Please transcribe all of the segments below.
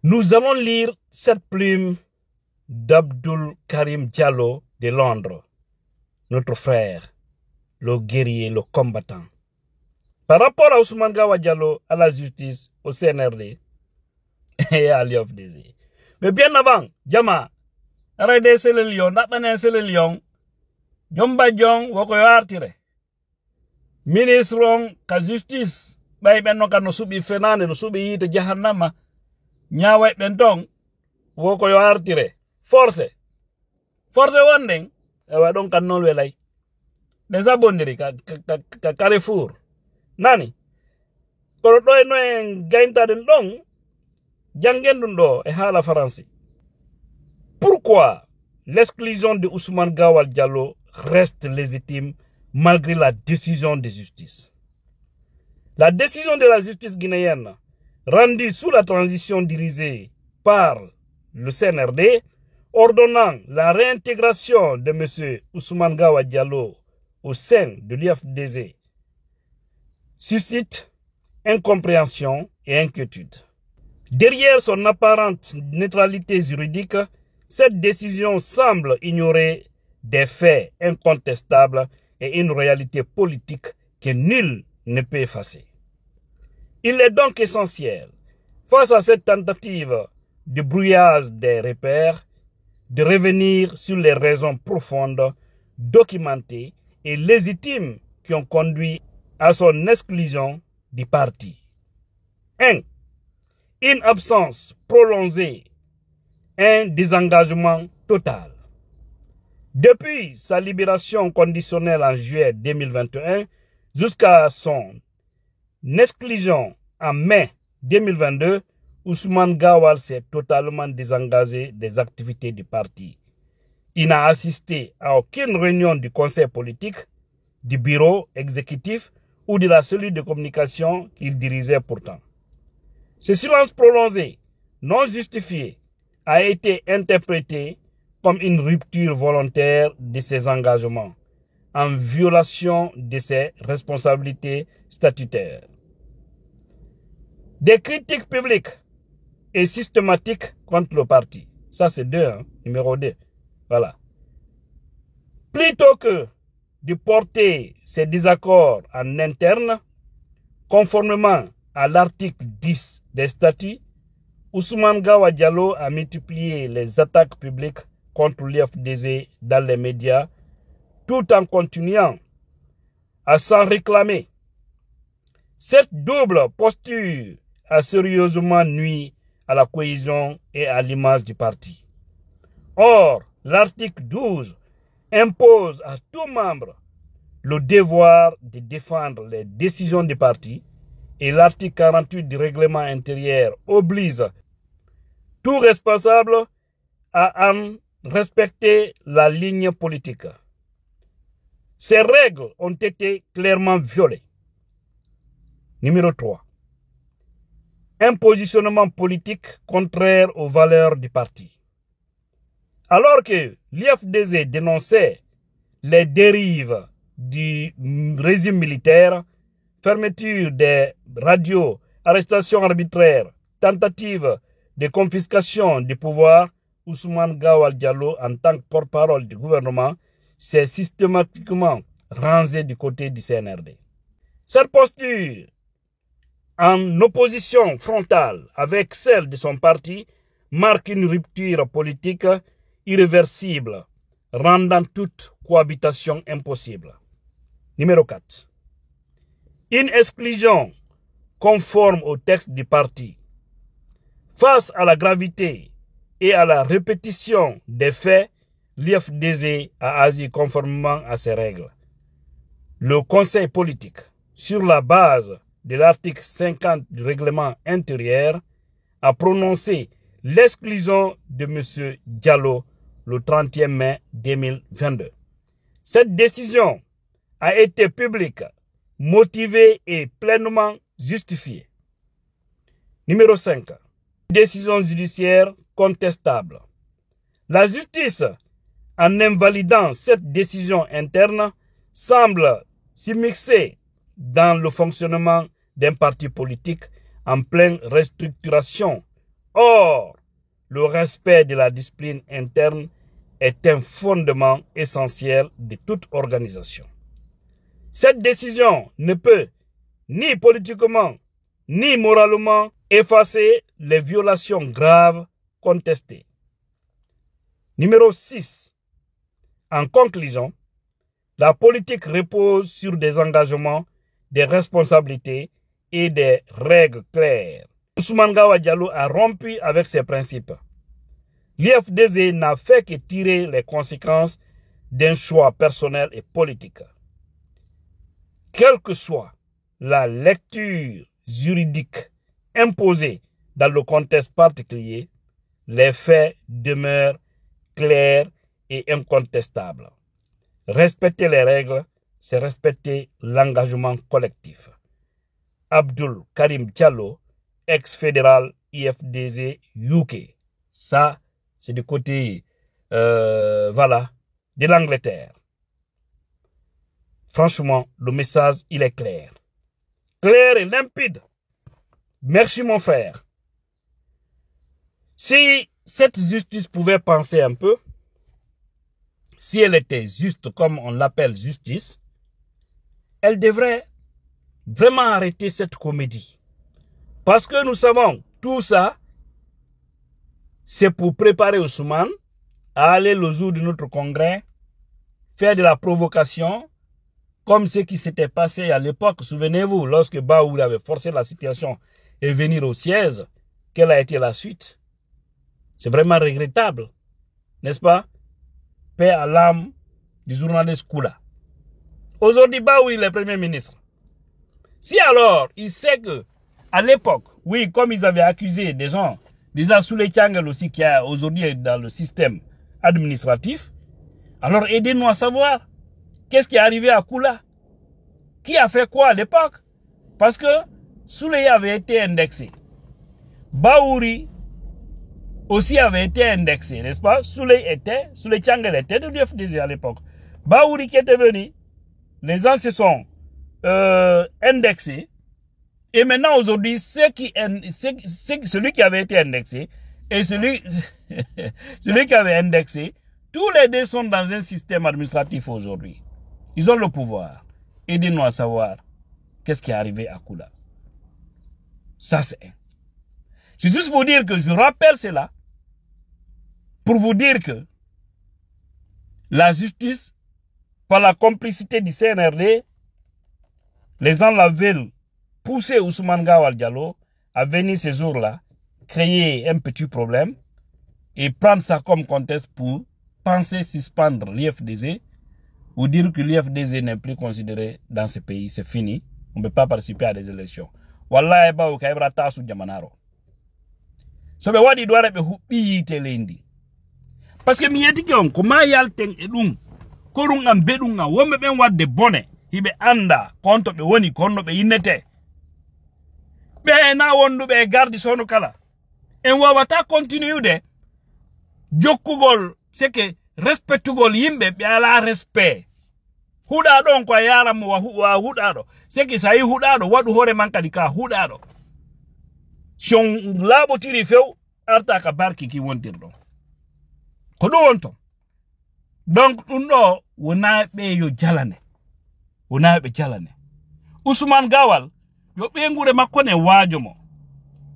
Nous allons lire cette plume d'Abdul Karim Diallo de Londres, notre frère, le guerrier, le combattant. Par rapport à Ousmane Gawa Diallo, à la justice, au CNRD et à l'IFDZ. Mais bien avant, Jama, arrêtez le lion, n'appelez le lion, Jomba Jong, Wokoyo Artire. Ministre ka justice, bay benno ka no subi fenane, no subi yite jahannama, nyaway bentong, Wokoyo Artire. Force wanding, ewa don kan non welay. Les abonnés, ka Carrefour. Nani? Koro doy no en gainta den dong, jangen dundo e hala faransi. Pourquoi l'exclusion de Ousmane Gawal Diallo reste légitime malgré la décision de justice? La décision de la justice guinéenne, rendue sous la transition dirigée par le CNRD, ordonnant la réintégration de M. Ousmane Gawa Diallo au sein de l'IFDZ, suscite incompréhension et inquiétude. Derrière son apparente neutralité juridique, cette décision semble ignorer des faits incontestables et une réalité politique que nul ne peut effacer. Il est donc essentiel, face à cette tentative de brouillage des repères, de revenir sur les raisons profondes, documentées et légitimes qui ont conduit à son exclusion du parti. 1. Une absence prolongée, un désengagement total. Depuis sa libération conditionnelle en juillet 2021 jusqu'à son exclusion en mai 2022, Ousmane Gawal s'est totalement désengagé des activités du parti. Il n'a assisté à aucune réunion du conseil politique, du bureau exécutif ou de la cellule de communication qu'il dirigeait pourtant. Ce silence prolongé, non justifié, a été interprété comme une rupture volontaire de ses engagements, en violation de ses responsabilités statutaires. Des critiques publiques et systématiques contre le parti. Ça, c'est numéro 2. Voilà. Plutôt que de porter ces désaccords en interne, conformément à l'article 10 des statuts, Ousmane Gawa Diallo a multiplié les attaques publiques contre l'IFDZ dans les médias, tout en continuant à s'en réclamer. Cette double posture a sérieusement nui à la cohésion et à l'image du parti. Or, l'article 12 impose à tout membre le devoir de défendre les décisions du parti et l'article 48 du règlement intérieur oblige tout responsable à en respecter la ligne politique. Ces règles ont été clairement violées. Numéro 3. Un positionnement politique contraire aux valeurs du parti. Alors que l'IFDZ dénonçait les dérives du régime militaire, fermeture des radios, arrestations arbitraires, tentatives de confiscation du pouvoir, Ousmane Gawal Diallo, en tant que porte-parole du gouvernement, s'est systématiquement rangé du côté du CNRD. Cette posture, en opposition frontale avec celle de son parti, marque une rupture politique irréversible, rendant toute cohabitation impossible. Numéro 4. Une exclusion conforme au texte du parti. Face à la gravité et à la répétition des faits, l'IFDZ a agi conformément à ces règles. Le Conseil politique, sur la base de l'article 50 du règlement intérieur, a prononcé l'exclusion de M. Diallo le 31 mai 2022. Cette décision a été publique, motivée et pleinement justifiée. Numéro 5. Décision judiciaire contestable. La justice, en invalidant cette décision interne, semble s'immiscer dans le fonctionnement d'un parti politique en pleine restructuration. Or, le respect de la discipline interne est un fondement essentiel de toute organisation. Cette décision ne peut, ni politiquement, ni moralement, effacer les violations graves contestées. Numéro 6. En conclusion, la politique repose sur des engagements, des responsabilités et des règles claires. Ousmane Gawal Diallo a rompu avec ces principes. L'IFDZ n'a fait que tirer les conséquences d'un choix personnel et politique. Quelle que soit la lecture juridique imposée dans le contexte particulier, les faits demeurent clairs et incontestables. Respecter les règles, c'est respecter l'engagement collectif. Abdul Karim Diallo, ex-fédéral IFDZ UK. Ça, c'est du côté, voilà, de l'Angleterre. Franchement, le message, il est clair. Clair et limpide. Merci, mon frère. Si cette justice pouvait penser un peu, si elle était juste comme on l'appelle justice, elle devrait vraiment arrêter cette comédie. Parce que nous savons, tout ça, c'est pour préparer Ousmane à aller le jour de notre congrès, faire de la provocation, comme ce qui s'était passé à l'époque, souvenez-vous, lorsque Baouri avait forcé la situation et venir au siège, quelle a été la suite? C'est vraiment regrettable, n'est-ce pas? Paix à l'âme du journaliste Koula. Aujourd'hui, Baouri est le Premier ministre. Si alors, il sait que, à l'époque, oui, comme ils avaient accusé des gens, déjà sous les Tchangel aussi, qui a aujourd'hui dans le système administratif, alors aidez-nous à savoir qu'est-ce qui est arrivé à Koula. Qui a fait quoi à l'époque? Parce que Souley avait été indexé. Baouri aussi avait été indexé, n'est-ce pas? Souley Tchangel était de l'UFDZ à l'époque. Baouri qui était venu, les gens se sont indexés. Et maintenant, aujourd'hui, celui qui avait été indexé et celui qui avait indexé, tous les deux sont dans un système administratif aujourd'hui. Ils ont le pouvoir. Aidez-nous à savoir qu'est-ce qui est arrivé à Koula. Ça, c'est juste vous dire que je rappelle cela pour vous dire que la justice, par la complicité du CNRD, les gens la veulent pousser Ousmane Gawal Diallo à venir ces jours-là, créer un petit problème et prendre ça comme contexte pour penser suspendre l'IFDZ ou dire que l'IFDZ n'est plus considéré dans ce pays, c'est fini, on ne peut pas participer à des élections. Wallahi ba ou kaibra tasu jamanaro. Sobe wadi doare be hubi telendi. Parce que miyeti kion kuma yalten edum korun am bedunga wombe ben wadde bone hibe anda konto be woni konno be yinnete. Be na wondu be gardi sonu kala. En wawata continue de jokkugol c'est que respectugol yimbe be ala respect. Huda don ko yara mo wa huda do c'est que sai huda do wadu hore mankadi ka huda do. Shon labo tiri few arta ka barki ki wontirdo. Ko do wonto. Donc dum do wona be yo jalane. Wona be jalane. Ousmane Gawal yo be ngure makko ne waajomo.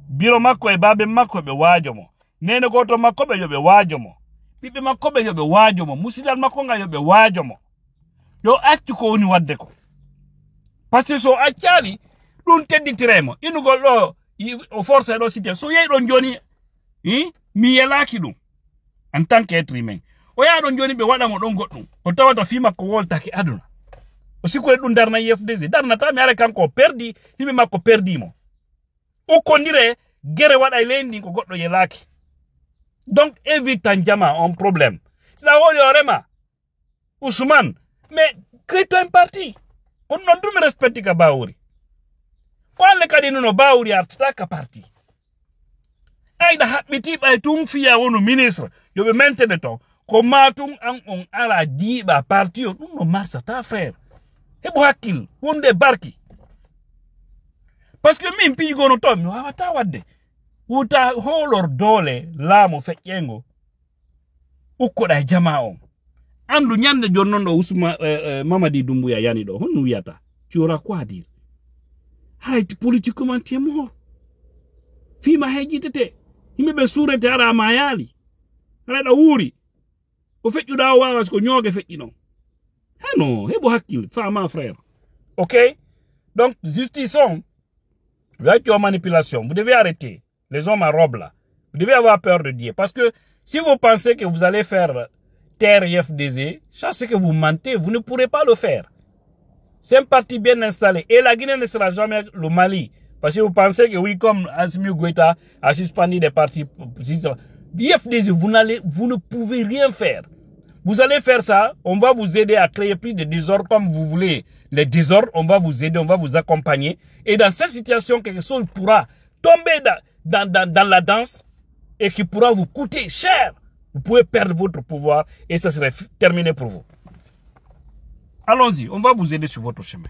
Biro makko e babe makko be waajomo. Nene goto makko be yo be waajomo. Bibe makko be yo be waajomo. Musidal makko nga yo be waajomo. Yo accu ko woni wadde ko. Parce que so accali dun tedditiremo. Inu gollo o force do cité so yey don joni mi yelaki dum en tant qu'être humain. O ya don joni be wada mo don goddum. O tawata fi makko woltaki aduna. O sikore dun darna IFDZ darna ta mi ara kanko perdi himbe makko perdi mo. O kondire gere wada lendi ko goddo yelaki. Donc évite un jama un problème. C'est la woli orema. Ousmane, mais crée-toi un parti. On non dum respecti ka Baouri. Kwa le kadino no Baouri artita ka parti. Aida habiti bay tung fiya wonu ministre yo be maintene to ko matung an on ala diba parti o dum no marsa ta frère. Hebo hakil wonde barki. Parce que min pi gono to mi wawata wadde. Uta holor dole lamo fekyengo. Ukoda jama on. Andu nyande jonnondo usuma Mamadi Doumbouya yani do. Honu yata. Tu auras quoi à dire? Arrête politiquement tu es mort. Fima hejitete. Himebe surete ara mayali. Arrête uri. O fait yuda wawas ko nyoge fait non. Ah non, hebo hakil, fama frère. OK? Donc justissons. Avec your manipulation, vous devez arrêter les hommes à robe là. Vous devez avoir peur de Dieu parce que si vous pensez que vous allez faire taire FDZ, sachez que vous mentez, vous ne pourrez pas le faire. C'est un parti bien installé et la Guinée ne sera jamais le Mali. Parce que vous pensez que oui, comme Assimi Goïta a suspendu des partis, FDZ, vous ne pouvez rien faire. Vous allez faire ça, on va vous aider à créer plus de désordre comme vous voulez. Les désordres, on va vous aider, on va vous accompagner. Et dans cette situation, quelque chose pourra tomber dans la danse et qui pourra vous coûter cher. Vous pouvez perdre votre pouvoir et ça serait terminé pour vous. Allons-y, on va vous aider sur votre chemin.